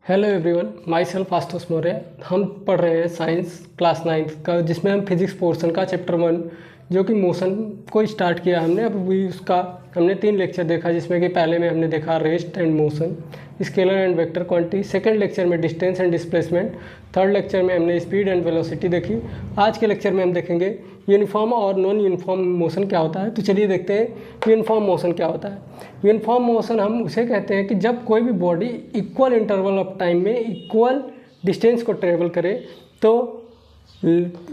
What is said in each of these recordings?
Hello everyone, my self Ashutosh Maurya. हम पढ़ रहे हैं साइंस क्लास 9 का, जिसमें हम फिजिक्स पोर्शन का चैप्टर 1 जो कि मोशन को स्टार्ट किया हमने। अब भी उसका हमने 3 लेक्चर देखा, जिसमें कि पहले में हमने देखा rest and motion, scalar and vector quantity, second lecture में distance and displacement, third lecture में हमने स्पीड एंड वेलोसिटी देखी। आज के लेक्चर में हम देखेंगे यूनिफॉर्म और नॉन यूनिफॉर्म मोशन क्या होता है। तो चलिए देखते हैं यूनिफॉर्म मोशन क्या होता है। यूनिफॉर्म मोशन हम उसे कहते हैं कि जब कोई भी body equal interval of time में इक्वल डिस्टेंस को ट्रेवल करे तो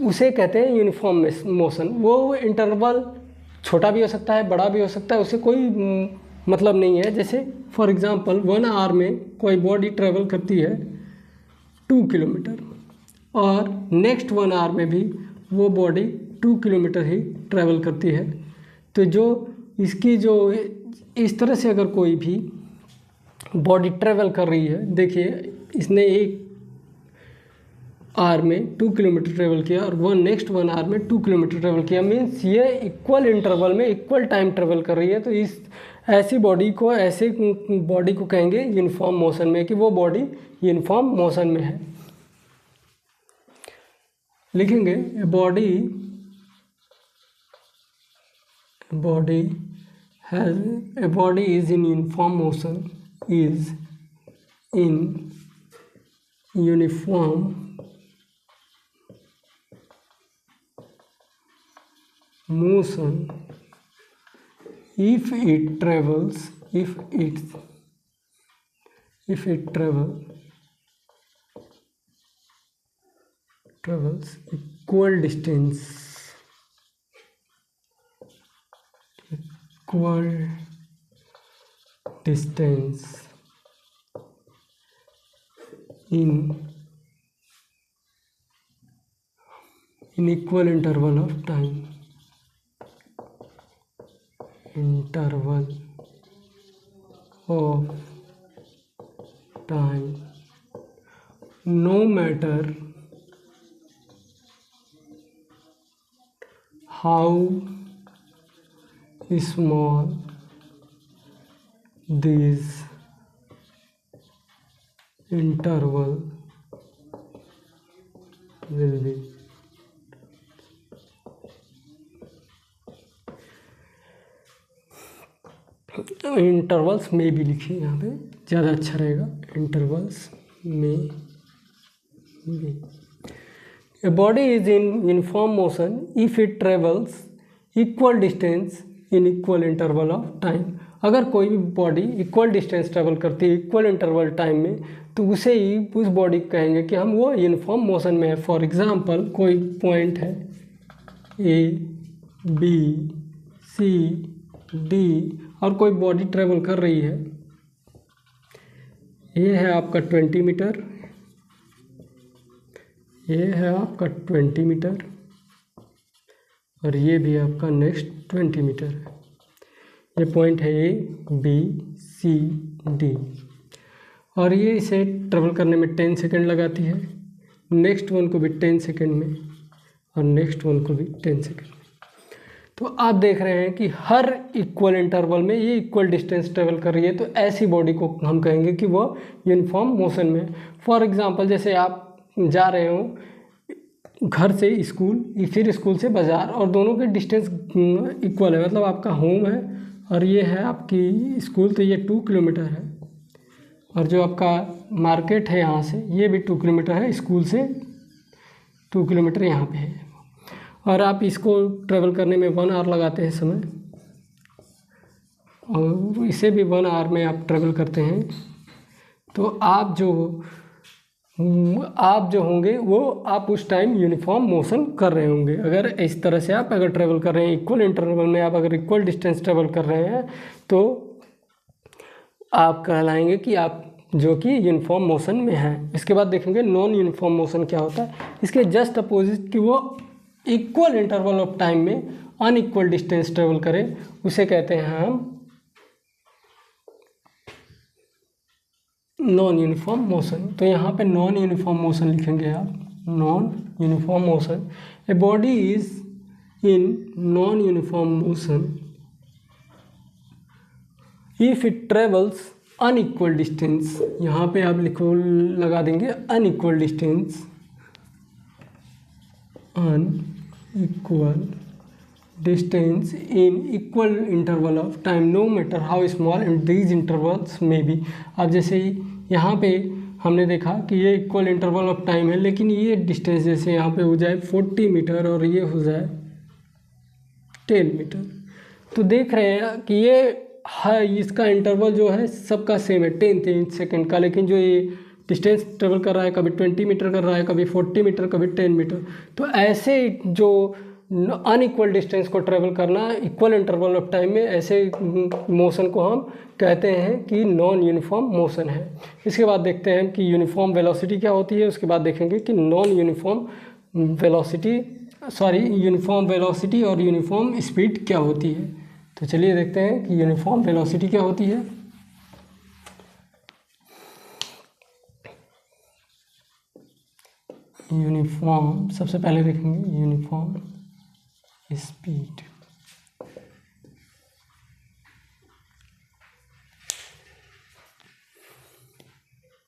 उसे कहते हैं यूनिफॉर्म मोशन। वो इंटरवल छोटा भी हो सकता है, बड़ा भी हो सकता है, उसे कोई मतलब नहीं है। जैसे फॉर एग्जांपल 1 आवर में कोई बॉडी ट्रेवल करती है 2 किलोमीटर और नेक्स्ट 1 आवर में भी वो बॉडी 2 किलोमीटर ही ट्रैवल करती है। तो जो इसकी जो इस तरह से अगर कोई भी बॉडी ट्रैवल कर रही है, देखिए इसने एक आवर में 2 किलोमीटर ट्रैवल किया और वो नेक्स्ट 1 आवर में 2 किलोमीटर ट्रैवल किया, मीन्स ये इक्वल इंटरवल में इक्वल टाइम ट्रैवल कर रही है। तो इस ऐसी बॉडी को कहेंगे यूनिफॉर्म मोशन में, कि वो बॉडी यूनिफॉर्म मोशन में है। लिखेंगे body is in uniform motion, is in uniform motion if it travels equal distance in equal interval of time, no matter how small this interval will be। Intervals में भी लिखिए, यहाँ पे ज़्यादा अच्छा रहेगा। इंटरवल्स में भी। A body is in uniform motion if it travels equal distance in equal interval of time। अगर कोई भी बॉडी इक्वल डिस्टेंस ट्रेवल करती है इक्वल इंटरवल टाइम में, तो उसे ही उस बॉडी को कहेंगे कि हम वो यूनिफॉर्म मोशन में है। फॉर एग्जांपल कोई पॉइंट है A B C D और कोई बॉडी ट्रेवल कर रही है। ये है आपका 20 मीटर, ये है आपका 20 मीटर और ये भी आपका नेक्स्ट 20 मीटर है। ये पॉइंट है A B C D और ये इसे ट्रेवल करने में 10 सेकेंड लगाती है, नेक्स्ट वन को भी 10 सेकेंड में और नेक्स्ट वन को भी 10 सेकेंड में। तो आप देख रहे हैं कि हर इक्वल इंटरवल में ये इक्वल डिस्टेंस ट्रेवल कर रही है। तो ऐसी बॉडी को हम कहेंगे कि वो यूनिफॉर्म मोशन में है। फॉर एग्जांपल जैसे आप जा रहे हो घर से स्कूल, फिर स्कूल से बाज़ार, और दोनों के डिस्टेंस इक्वल है। मतलब आपका होम है और ये है आपकी स्कूल, तो ये 2 किलोमीटर है, और जो आपका मार्केट है यहाँ से ये भी 2 किलोमीटर है, स्कूल से 2 किलोमीटर यहाँ पे है। और आप इसको ट्रेवल करने में 1 आवर लगाते हैं समय, और इसे भी 1 आवर में आप ट्रेवल करते हैं। तो आप जो होंगे वो आप उस टाइम यूनिफॉर्म मोशन कर रहे होंगे। अगर इस तरह से आप अगर ट्रेवल कर रहे हैं इक्वल इंटरवल में, आप अगर इक्वल डिस्टेंस ट्रेवल कर रहे हैं, तो आप कहलाएंगे कि आप जो कि यूनिफॉर्म मोशन में हैं। इसके बाद देखेंगे नॉन यूनिफॉर्म मोशन क्या होता है। इसके जस्ट अपोजिट कि वो इक्वल इंटरवल ऑफ टाइम में अनइक्वल डिस्टेंस ट्रेवल करें, उसे कहते हैं हम नॉन यूनिफॉर्म मोशन। तो यहाँ पे नॉन यूनिफॉर्म मोशन लिखेंगे आप, non uniform motion. A body is in non uniform motion if it travels unequal distance, यहाँ पे आप लिखो लगा देंगे unequal distance, unequal distance in equal interval of time no matter how small and these intervals may be। अब जैसे यहाँ पे हमने देखा कि ये इक्वल इंटरवल ऑफ टाइम है, लेकिन ये डिस्टेंस जैसे यहाँ पे हो जाए 40 मीटर और ये हो जाए 10 मीटर, तो देख रहे हैं कि ये है, इसका इंटरवल जो है सबका सेम है 10 सेकेंड का, लेकिन जो ये डिस्टेंस ट्रेवल कर रहा है कभी 20 मीटर कर रहा है, कभी 40 मीटर, कभी 10 मीटर। तो ऐसे जो अनइक्वल डिस्टेंस को ट्रेवल करना इक्वल इंटरवल ऑफ टाइम में, ऐसे मोशन को हम कहते हैं कि नॉन यूनिफॉर्म मोशन है। इसके बाद देखते हैं कि यूनिफॉर्म वेलोसिटी क्या होती है, उसके बाद देखेंगे कि नॉन यूनिफॉर्म यूनिफॉर्म वेलोसिटी और यूनिफॉर्म स्पीड क्या होती है। तो चलिए देखते हैं कि यूनिफॉर्म वेलोसिटी क्या होती है। यूनिफॉर्म सबसे पहले देखेंगे यूनिफॉर्म स्पीड।